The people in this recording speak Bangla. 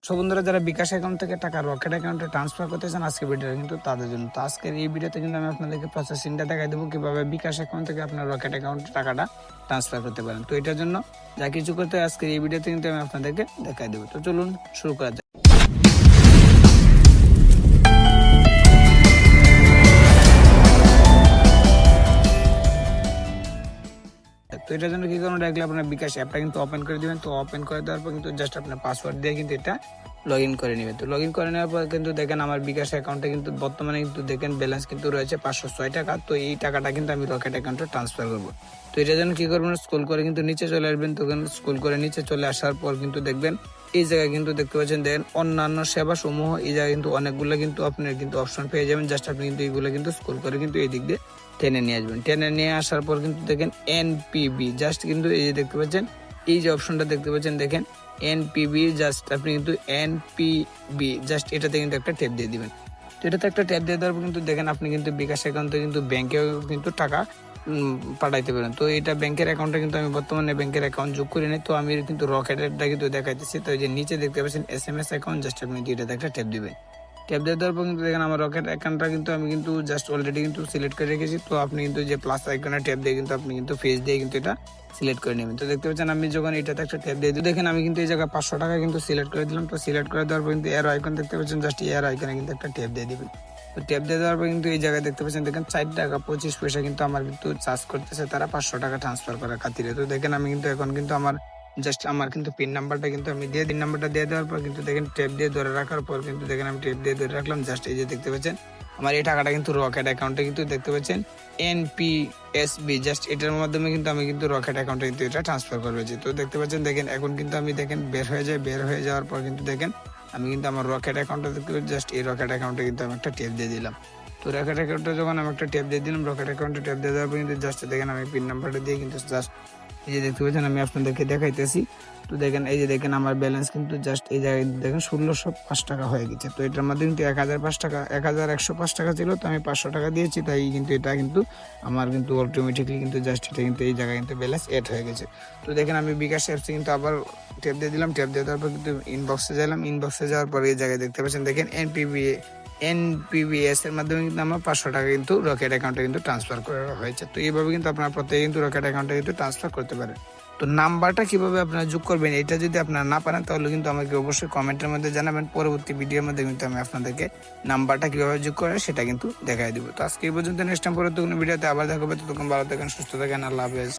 সো বন্ধুরা, যারা বিকাশ অ্যাকাউন্ট থেকে টাকা রকেট অ্যাকাউন্টে ট্রান্সফার করতে চান, আজকে ভিডিওটা কিন্তু তাদের জন্য। তো আজকের এই ভিডিওতে কিন্তু আমি আপনাদেরকে প্রসেসিংটা দেখাই দেবো কিভাবে বিকাশ অ্যাকাউন্ট থেকে আপনার রকেট অ্যাকাউন্টে টাকাটা ট্রান্সফার করতে পারেন। তো এটার জন্য যা কিছু করতে হয় আজকের এই ভিডিওতে কিন্তু আমি আপনাদেরকে দেখাই দেবো। তো চলুন শুরু করা যাক। তো এটার জন্য কি করুন, ডাইরেক্টলি আপনার বিকাশ অ্যাপটা কিন্তু ওপেন করে দিবেন। তো ওপেন করে দেওয়ার পর কিন্তু জাস্ট আপনার পাসওয়ার্ড দিয়ে কিন্তু এটা লগ ইন করে নেবেন। তো লগ ইন করে নেওয়ার পর কিন্তু দেখেন আমার বিকাশ অ্যাকাউন্টে কিন্তু বর্তমানে কিন্তু দেখেন ব্যালেন্স কিন্তু রয়েছে 506 টাকা। তো এই টাকাটা কিন্তু আমি রকেট অ্যাকাউন্টে ট্রান্সফার করবো। তো এটার জন্য কি করবেন, স্ক্রল করে কিন্তু নিচে চলে আসবেন। তো স্ক্রল করে নিচে চলে আসার পর কিন্তু দেখবেন এই জায়গায় কিন্তু দেখতে পাচ্ছেন, দেখেন অন্যান্য সেবা সমূহ, এই জায়গায় কিন্তু অনেকগুলো কিন্তু আপনার কিন্তু অপশন পেয়ে যাবেন। জাস্ট আপনি কিন্তু এইগুলো কিন্তু স্ক্রল করে কিন্তু এই দিক দিয়ে টেনে নিয়ে আসবেন। টেনে নিয়ে আসার পর কিন্তু দেখেন এনপিবি, জাস্ট কিন্তু এই যে দেখতে পাচ্ছেন এই যে অপশনটা দেখতে পাচ্ছেন, দেখেন এনপিবি, জাস্ট আপনি কিন্তু এনপিবি জাস্ট এটাতে কিন্তু একটা ট্যাপ দিয়ে দিবেন। তো এটাতে একটা ট্যাপ দিয়ে দেওয়ার পর কিন্তু দেখেন আপনি কিন্তু বিকাশ অ্যাকাউন্টে কিন্তু ব্যাংকেও কিন্তু টাকা পাঠাইতে পারেন। তো এটা ব্যাংকের অ্যাকাউন্টে কিন্তু আমি বর্তমানে ব্যাংকের অ্যাকাউন্ট যোগ করি নাই। তো আমি কিন্তু রকেটেরটা কিন্তু দেখাইতেছি। তো এই যে নিচে দেখতে পাচ্ছেন SMS অ্যাকাউন্ট, জাস্ট আপনি এটাতে একটা ট্যাপ দিবেন। ট্যাপ দিয়ে দেওয়ার পর কিন্তু দেখেন আমার রকেট অ্যাকাউন্টটা কিন্তু আমি কিন্তু জাস্ট অলরেডি কিন্তু সিলেক্ট করে রেখেছি। তো আপনি কিন্তু যে প্লাস আইকনে ট্যাপ দিয়ে কিন্তু আপনি কিন্তু ফেস দিয়ে কিন্তু এটা সিলেক্ট করে নেবেন। তো দেখতে পাচ্ছেন আমি যখন এটাতে একটা ট্যাপ দিয়ে দিই, দেখেন আমি কিন্তু এই জায়গায় 500 টাকা কিন্তু সিলেক্ট করে দিলাম। তো সিলেক্ট করে দেওয়ার পর কিন্তু এর আইকন দেখতে পাচ্ছেন, জাস্ট এর আইকনে কিন্তু একটা ট্যাপ দিয়ে দিবেন। তো ট্যাপ দিয়ে দেওয়ার পর কিন্তু এই জায়গায় দেখতে পাচ্ছেন, দেখেন 4 টাকা 25 পয়সা কিন্তু আমার কিন্তু চার্জ করতেছে তারা 500 টাকা ট্রান্সফার করার খাতিরে। তো দেখেন আমি কিন্তু এখন কিন্তু আমার জাস্ট আমার কিন্তু পিন নাম্বারটা কিন্তু আমি দিয়ে পিন নাম্বারটা দিয়ে দেওয়ার পর কিন্তু দেখেন ট্যাপ দিয়ে ধরে রাখার পর কিন্তু দেখেন আমি ট্যাপ দিয়ে ধরে রাখলাম। জাস্ট এই যে দেখতে পাচ্ছেন আমার এই টাকাটা কিন্তু রকেট অ্যাকাউন্টে কিন্তু দেখতে পাচ্ছেন NPSB, জাস্ট এটার মাধ্যমে কিন্তু আমি কিন্তু রকেট অ্যাকাউন্টে কিন্তু এটা ট্রান্সফার করেছি। তো দেখতে পাচ্ছেন, দেখেন এখন কিন্তু আমি দেখেন বের হয়ে যায়, বের হয়ে যাওয়ার পর কিন্তু দেখেন আমি কিন্তু আমার রকেট অ্যাকাউন্টে দেখতে পাচ্ছি, জাস্ট এই রকেট অ্যাকাউন্টে কিন্তু আমি একটা ট্যাপ দিয়ে দিলাম। তো রকেট অ্যাকাউন্টে যখন আমি একটা ট্যাপ দিয়ে দিলাম, রকেট অ্যাকাউন্টে ট্যাপ দিয়ে দেওয়ার পর কিন্তু জাস্ট দেখেন আমি পিন নাম্বারটা দিয়ে কিন্তু জাস্ট এই যে দেখতে পাচ্ছেন আমি আপনাদেরকে দেখাইতেছি। তো দেখেন এই যে দেখেন আমার ব্যালেন্স কিন্তু জাস্ট এই জায়গায় দেখেন 1605 টাকা হয়ে গেছে। তো এটার মধ্যে কিন্তু 1005 টাকা 1105 টাকা ছিল। তো আমি 500 টাকা দিয়েছি, তাই কিন্তু এটা কিন্তু আমার কিন্তু অটোমেটিকলি কিন্তু জাস্ট এটা কিন্তু এই জায়গায় কিন্তু ব্যালেন্স এড হয়ে গেছে। তো দেখেন আমি বিকাশ অ্যাপসে কিন্তু আবার ট্যাপ দিয়ে দিলাম। ট্যাপ দিয়ে দেওয়ার পর কিন্তু ইনবক্সে গেলাম। ইনবক্সে যাওয়ার পর এই জায়গায় দেখতে পাচ্ছেন, দেখেন NPBS এর মাধ্যমে কিন্তু আমার 500 টাকা কিন্তু রকেট অ্যাকাউন্টে কিন্তু ট্রান্সফার করা হয়েছে। তো এইভাবে কিন্তু আপনারা প্রত্যেকে কিন্তু রকেট অ্যাকাউন্টে কিন্তু ট্রান্সফার করতে পারেন। তো নাম্বারটা কিভাবে আপনারা যোগ করবেন, এটা যদি আপনারা না পারেন তাহলে কিন্তু আমাকে অবশ্যই কমেন্টের মধ্যে জানাবেন। পরবর্তী ভিডিওর মধ্যে কিন্তু আমি আপনাদেরকে নাম্বারটা কিভাবে যোগ করে সেটা কিন্তু দেখাই দিব। তো আজকে এই পর্যন্ত, নেক্সট টাইম পরে কোনো ভিডিওতে আবার দেখা হবে। ততক্ষণ ভালো থাকেন, সুস্থ থাকেন, আল্লাহ হাফেজ।